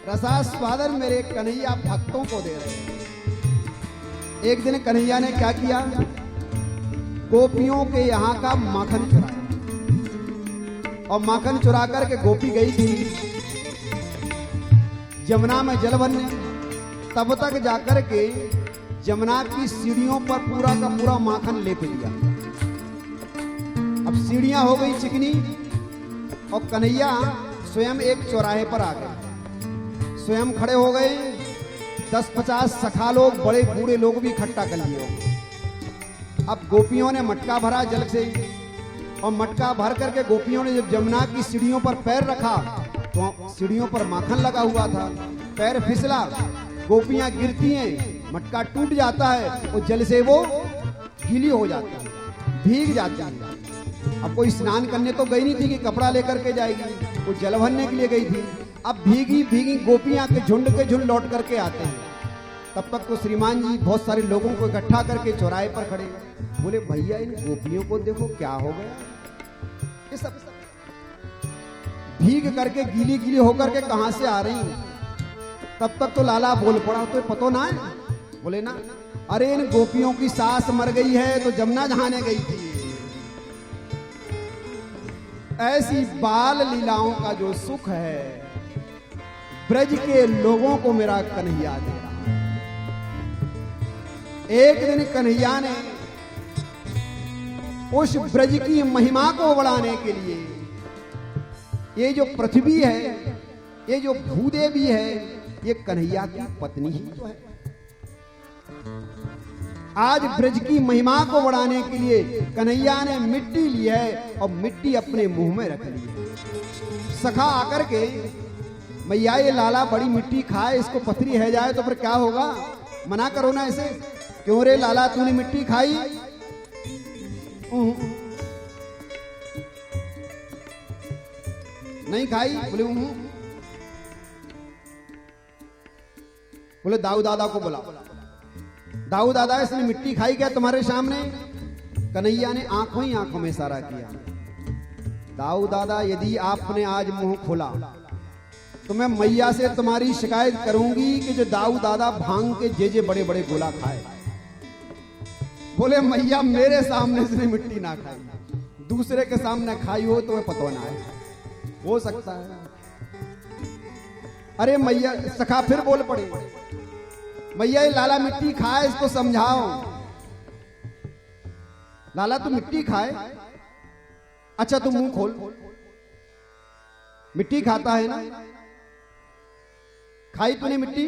रसास्वादन मेरे कन्हैया भक्तों को दे रहे हैं। एक दिन कन्हैया ने क्या किया, गोपियों के यहाँ का माखन चुराया, और माखन चुरा करके गोपी गई थी जमुना में जल भरने। तब तक जाकर के जमुना की सीढ़ियों पर पूरा का पूरा माखन लेप लिया। अब सीढ़ियां हो गई चिकनी, और कन्हैया स्वयं एक चौराहे पर आ गए, स्वयं खड़े हो गए। 10-50 सखा लोग, बड़े बूढ़े लोग भी इकट्ठा कर लिए। अब गोपियों ने मटका भरा जल से, और मटका भर करके गोपियों ने जब जमुना की सीढ़ियों पर पैर रखा तो सीढ़ियों पर माखन लगा हुआ था। पैर फिसला, गोपियां गिरती हैं, मटका टूट जाता है, और जल से वो गीली हो जाती है, भीग जाती है। अब कोई स्नान करने तो गई नहीं थी कि कपड़ा लेकर के जाएगी, वो जल भरने के लिए गई थी। अब भीगी भीगी गोपियां के झुंड लौट करके आते हैं। तब तक तो श्रीमान जी बहुत सारे लोगों को इकट्ठा करके चौराहे पर खड़े, बोले भैया इन गोपियों को देखो क्या हो गया, ये सब भीग करके गीली गीली होकर के कहां से आ रही। तब तक तो लाला बोल पड़ा, तो पतो ना है? बोले ना, अरे इन गोपियों की सास मर गई है तो जमुना नहाने गई थी। ऐसी बाल लीलाओं का जो सुख है ब्रज के लोगों को मेरा कन्हैया दे रहा। एक दिन कन्हैया ने उस ब्रज की महिमा को बढ़ाने के लिए, ये जो पृथ्वी है, ये जो भूदेवी है, ये कन्हैया की पत्नी ही तो है। आज ब्रज की महिमा को बढ़ाने के लिए कन्हैया ने मिट्टी ली है, और मिट्टी अपने मुंह में रख ली है। सखा आकर के, मैया ये लाला बड़ी मिट्टी खाए, इसको पथरी है जाए तो फिर क्या होगा, मना करो ना ऐसे। क्यों रे लाला तूने मिट्टी खाई? नहीं खाई? बोले बोले दाऊ दादा को बुला। दाऊ दादा इसने मिट्टी खाई क्या तुम्हारे सामने? कन्हैया ने आंखों ही आंखों में इशारा किया। दाऊ दादा यदि आपने आज मुंह खोला तो मैं मैया से तुम्हारी शिकायत करूंगी कि जो दाऊ दादा भांग के जे बड़े बड़े गोला खाए। बोले मैया मेरे सामने इसने मिट्टी ना खाई, दूसरे के सामने खाई हो तो पता ना है, हो सकता है। अरे मैया, सखा फिर बोल पड़े, मैया ये लाला मिट्टी खाए, इसको समझाओ। लाला तू मिट्टी खाए? अच्छा तू मुंह खोल, मिट्टी खाता है ना? खाई तूने मिट्टी?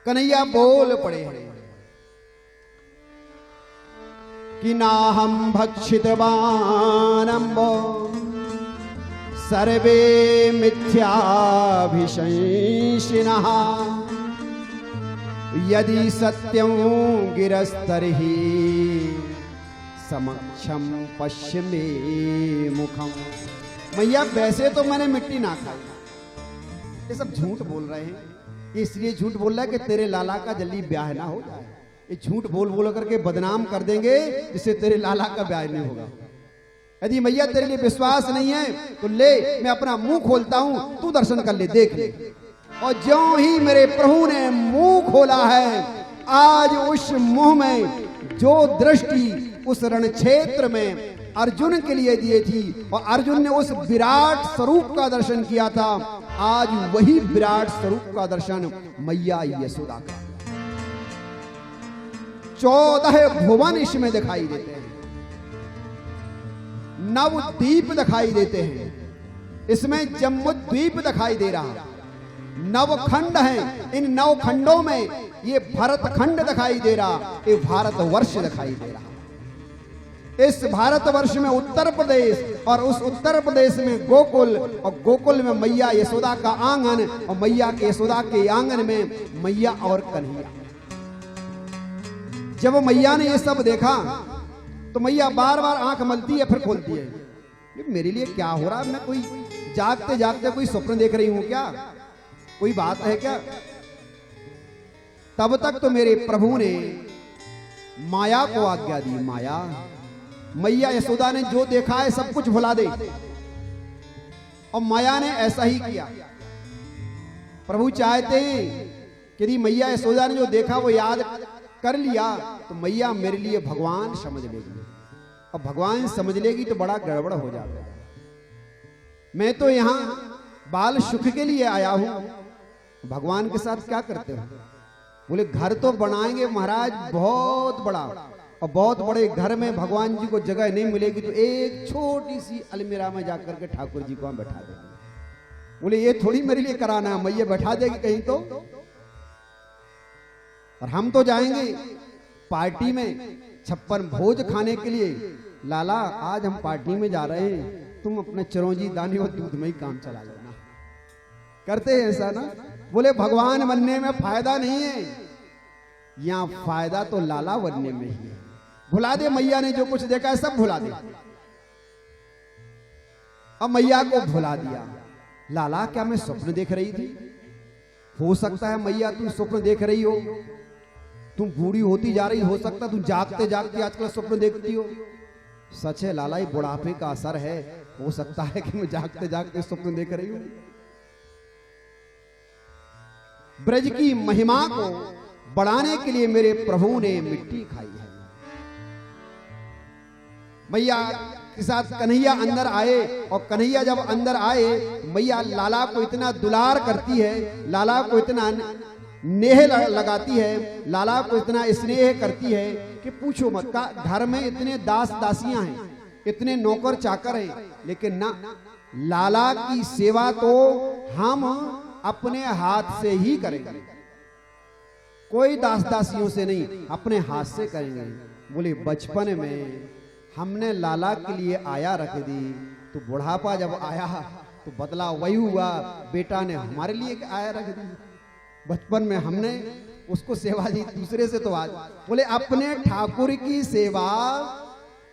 कन्हैया बोल पड़े हैं कि ना हम भक्षितवानम्बो सर्वे मिथ्याभिशंसिनः यदि सत्यं गिरस्तर्हि समक्षम पश्य मे मुखम। मैया वैसे तो मैंने मिट्टी ना खाई, ये सब झूठ बोल रहे हैं। इसलिए झूठ बोल रहा है कि तेरे लाला का जल्दी ब्याह ना हो जाए। ये झूठ बोल बोल करके बदनाम कर देंगे, जिससे तेरे लाला का ब्याह नहीं होगा। यदि मैया तेरे लिए विश्वास नहीं है तो ले, मैं अपना मुंह खोलता हूं, तू दर्शन कर ले, देख ले। और ज्यों ही मेरे प्रभु ने मुंह खोला है, आज उस मुंह में जो दृष्टि उस रण क्षेत्र में अर्जुन के लिए दिए थी, और अर्जुन ने उस विराट स्वरूप का दर्शन किया था, आज वही विराट स्वरूप का दर्शन मैया यशोदा का। 14 भुवन इसमें दिखाई देते हैं, 9 द्वीप दिखाई देते हैं, इसमें जम्मू द्वीप दिखाई दे रहा, 9 खंड हैं। इन 9 खंडों में ये भारत खंड दिखाई दे रहा, ये भारत वर्ष दिखाई दे रहा। इस भारत वर्ष में उत्तर प्रदेश, और उस उत्तर प्रदेश में गोकुल, और गोकुल में मैया यशोदा का आंगन, और मैया के यशोदा के आंगन में मैया और कन्हैया। जब मैया ने ये सब देखा तो मैया बार बार आंख मलती है, फिर खोलती है। मेरे लिए क्या हो रहा है? मैं कोई जागते जागते कोई स्वप्न देख रही हूं क्या? कोई बात है क्या? तब तक तो मेरे प्रभु ने माया को आज्ञा दी, माया, मैया यशोदा ने जो देखा है सब कुछ भुला दे। और माया ने ऐसा ही किया। प्रभु चाहते हैं कि यदि मैया यशोदा ने जो देखा वो याद कर लिया तो मैया मेरे लिए भगवान समझ लेगी, और भगवान समझ लेगी तो बड़ा गड़बड़ हो जाएगा। मैं तो यहां बाल सुख के लिए आया हूं, भगवान के साथ क्या करते हो? बोले घर तो बनाएंगे महाराज बहुत बड़ा, और बहुत बड़े घर में भगवान जी को जगह नहीं मिलेगी तो एक छोटी सी अलमीरा में जाकर के ठाकुर जी को हम बैठा देंगे। बोले ये थोड़ी मेरे लिए कराना है, मैया बैठा देगी कहीं तो, और हम तो जाएंगे पार्टी में 56 भोज खाने के लिए। लाला आज हम पार्टी में जा रहे हैं, तुम अपने चिरौंजी दाने और दूध में ही काम चला लेना। करते हैं ऐसा ना? बोले भगवान बनने में फायदा नहीं है, यहां फायदा तो लाला बनने में ही है। भुला दे मैया ने जो कुछ देखा है सब भुला दे। अब मैया को भुला दिया। लाला क्या मैं स्वप्न देख रही थी? हो सकता है मैया तुम स्वप्न देख रही हो, तुम बूढ़ी होती जा रही, हो सकता तुम जागते जागते आजकल स्वप्न देखती हो। सच है लाला, ये बुढ़ापे का असर है, हो सकता है कि मैं जागते जागते स्वप्न देख रही हूं। ब्रज की महिमा को बढ़ाने के लिए मेरे प्रभु ने मिट्टी खाई है। मैया के साथ कन्हैया अंदर आए, और कन्हैया जब अंदर आए मैया लाला को इतना दुलार करती है, लाला को इतना नेह लगाती है, लाला को इतना स्नेह करती है कि पूछो मत। का घर में इतने दास दासियां हैं, इतने नौकर चाकर हैं, लेकिन ना लाला की सेवा तो हम अपने हाथ से ही करेंगे, कोई दास दासियों से नहीं, अपने हाथ से करेंगे। बोले बचपन में हमने लाला के लिए आया रख दी, तो बुढ़ापा जब आया तो बदला वही हुआ, बेटा ने हमारे लिए आया रख दी। बचपन में हमने उसको सेवा दी दूसरे से, तो आज बोले अपने ठाकुर की सेवा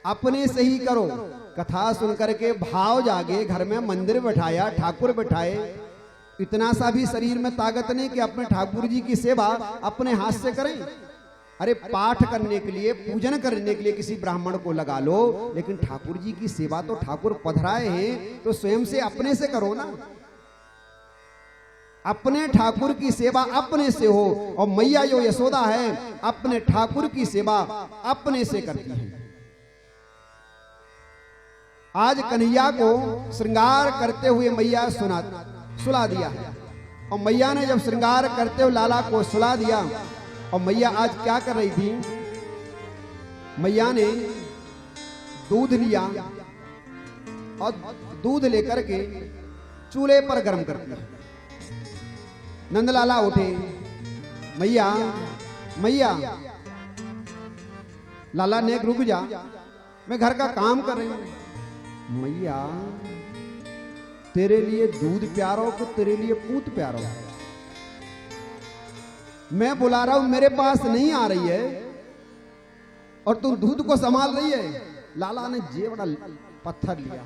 अपने से ही करो। कथा सुन करके भाव जागे, घर में मंदिर बैठाया, ठाकुर बैठाए, इतना सा भी शरीर में ताकत नहीं कि अपने ठाकुर जी की सेवा अपने हाथ से करें। अरे पाठ करने के लिए, पूजन करने के लिए किसी ब्राह्मण को लगा लो, लेकिन ठाकुर जी की सेवा तो ठाकुर पधराए हैं तो स्वयं से अपने से करो ना। अपने ठाकुर की सेवा अपने से हो, और मैया जो यशोदा है अपने ठाकुर की सेवा अपने से करती है। आज कन्हैया को श्रृंगार करते हुए मैया सुला दिया है, और मैया ने जब श्रृंगार करते हुए लाला को सुला दिया, और मैया आज क्या कर रही थी? मैया ने दूध लिया और दूध लेकर के चूल्हे पर गर्म कर दिया। नंदलाला उठे, मैया मैया। लाला ने रुक जा, मैं घर का काम कर रही हूं। मैया तेरे लिए दूध प्यारो कि तेरे लिए पूत प्यारो? मैं बुला रहा हूं, मेरे पास नहीं आ रही है और तुम दूध को संभाल रही है। लाला ने जे बड़ा पत्थर लिया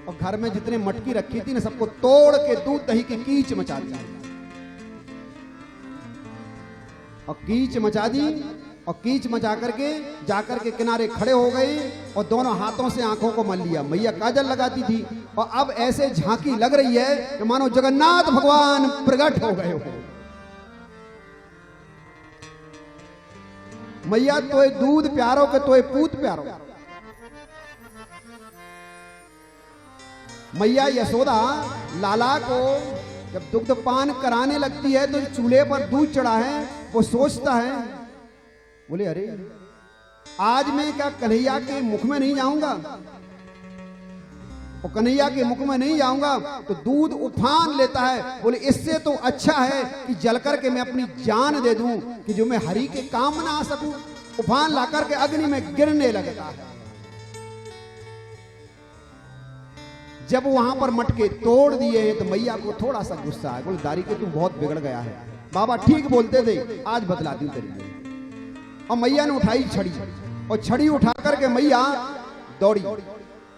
और घर में जितने मटकी रखी थी ना सबको तोड़ के दूध दही की कीच मचा दी, और कीच मचा दी, और कीच मचा करके जाकर के किनारे खड़े हो गए और दोनों हाथों से आंखों को मल लिया। मैया काजल लगाती थी और अब ऐसे झांकी लग रही है कि मानो जगन्नाथ भगवान प्रकट हो गए हो। मैया तोय दूध प्यारो के तोय पूत प्यारो? मैया यशोदा लाला को जब दुग्धपान कराने लगती है तो चूल्हे पर दूध चढ़ा है, वो सोचता है, बोले अरे आज मैं क्या कन्हैया के मुख में नहीं जाऊंगा, और कन्हैया के मुख में नहीं जाऊंगा तो दूध उफान लेता है। बोले इससे तो अच्छा है कि जल करके मैं अपनी जान दे दूं कि जो मैं हरि के काम ना आ सकूं। उफान ला करके अग्नि में गिरने लगता है। जब वहां पर मटके तोड़ दिए तो मैया को थोड़ा सा गुस्सा है। बोले दारी के तू बहुत बिगड़ गया है, बाबा ठीक बोलते थे, आज बतलाती हूं तेरी। और मैया ने उठाई छड़ी, और छड़ी उठा करके मैया दौड़ी,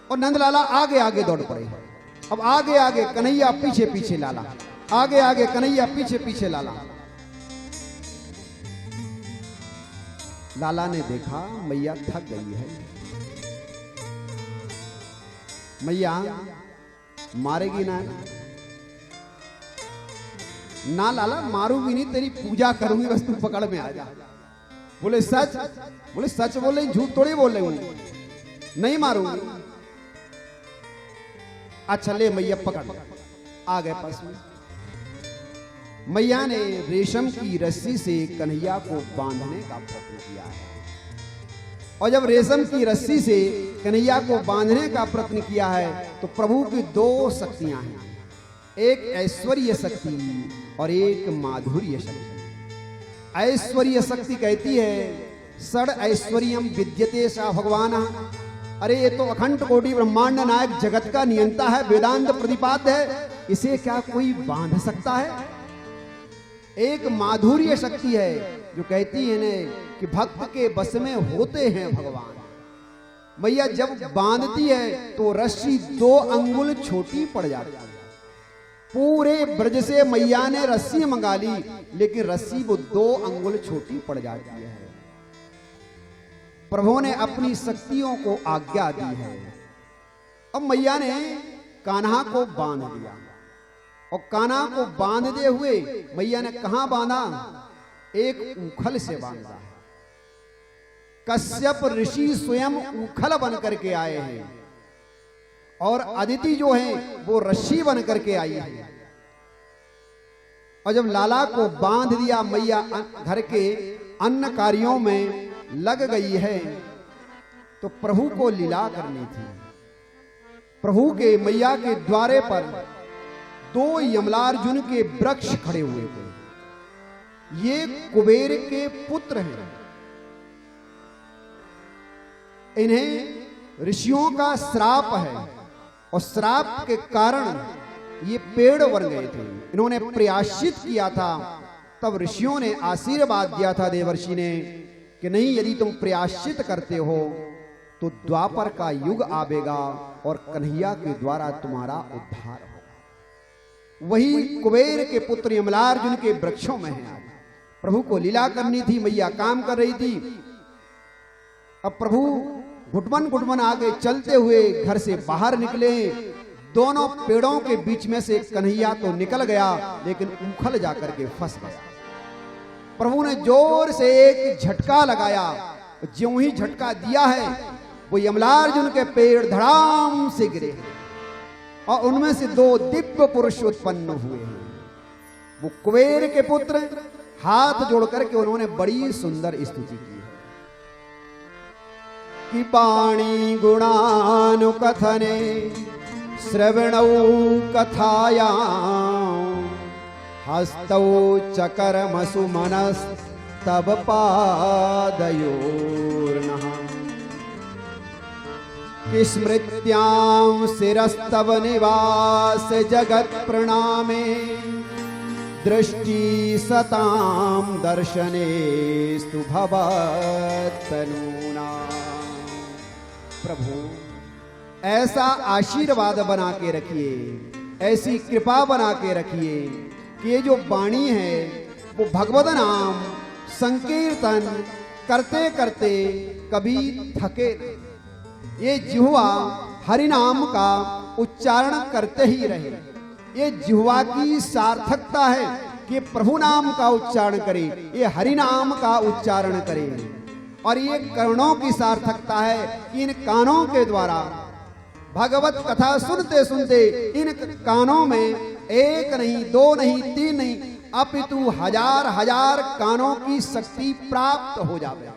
और नंदलाला आगे आगे दौड़ पड़े। अब आगे आगे कन्हैया, पीछे पीछे लाला, आगे आगे कन्हैया, पीछे पीछे लाला। लाला ने देखा मैया थक गई है, मैया मारेगी ना, ना लाला मारूंगी नहीं, तेरी पूजा करूंगी, बस तू पकड़ में आ जा। बोले सच? बोले सच बोल रही, झूठ थोड़ी बोल रही हूं, नहीं मारूंगी। अच्छा ले मैया पकड़। आ गए पास में। मैया ने रेशम की रस्सी से कन्हैया को बांधने का प्रयत्न किया है, और जब रेशम की रस्सी से कन्हैया को बांधने का प्रयत्न किया है तो प्रभु की दो शक्तियां हैं, एक ऐश्वर्य शक्ति और एक माधुर्य शक्ति। ऐश्वर्य शक्ति कहती है षड ऐश्वर्यम विद्यते सा भगवान। अरे ये तो अखंड कोटि ब्रह्मांड नायक जगत का नियंता है, वेदांत प्रतिपाद्य है, इसे क्या कोई बांध सकता है? एक माधुर्य शक्ति है जो कहती है ने कि भक्त के बस में होते हैं भगवान। मैया जब बांधती है तो रस्सी 2 अंगुल छोटी पड़ जाती है। पूरे ब्रज से मैया ने रस्सी मंगा ली, लेकिन रस्सी वो 2 अंगुल छोटी पड़ जाती है। प्रभु ने अपनी शक्तियों को आज्ञा दी है। अब मैया ने कान्हा को बांध दिया, और कान्हा को बांधते हुए मैया ने कहां बांधा? एक ऊखल से बांधा। कश्यप ऋषि स्वयं ऊखल बन करके आए हैं, और अदिति जो है वो रस्सी बन करके आई है। और जब लाला को बांध दिया, मैया घर के अन्य कार्यों में लग गई है, तो प्रभु को लीला करनी थी। प्रभु के मैया के द्वारे पर 2 यमलार्जुन के वृक्ष खड़े हुए थे। ये कुबेर के पुत्र हैं। इन्हें ऋषियों का श्राप है, और श्राप के कारण ये पेड़ बन गए थे। इन्होंने प्रायश्चित किया था, तब ऋषियों ने आशीर्वाद दिया था देवर्षि ने कि नहीं, यदि तुम प्रायश्चित करते हो तो द्वापर का युग आवेगा और कन्हैया के द्वारा तुम्हारा उद्धार होगा। वही कुबेर के पुत्र यमलार्जुन के वृक्षों में है। प्रभु को लीला करनी थी, मैया काम कर रही थी। अब प्रभु घुटमन घुटमन आगे चलते हुए घर से बाहर निकले। दोनों पेड़ों के बीच में से कन्हैया तो निकल गया, लेकिन उखल जाकर के फंस गया। प्रभु ने जोर से एक झटका लगाया। ज्यों ही झटका दिया है, वो यमलार्जुन के पेड़ धड़ाम से गिरे, और उनमें से 2 दिव्य पुरुष उत्पन्न हुए हैं। वो कुबेर के पुत्र हाथ जोड़ करके उन्होंने बड़ी सुंदर स्तुति की है कि वाणी गुणानुकथने श्रवणौ कथायां हस्तौ चकरमसु मनस्तव पादयोर्नः कि स्मृत्यां शिरस्तव निवास जगत् प्रणामे दृष्टि सतां दर्शनेस्तु भवत्तनूना। प्रभु ऐसा आशीर्वाद बना के रखिए, ऐसी कृपा बना के रखिए कि ये जो वाणी है वो भगवत नाम संकीर्तन करते करते कभी थके नहीं। ये जिह्वा हरि नाम का उच्चारण करते ही रहे। ये जिह्वा की सार्थकता है कि प्रभु नाम का उच्चारण करे, ये हरि नाम का उच्चारण करे। और ये कर्णों की सार्थकता है कि इन कानों के द्वारा भगवत कथा सुनते सुनते इन कानों में 1 नहीं 2 नहीं 3 नहीं अपितु 1000 कानों की शक्ति प्राप्त हो जावे।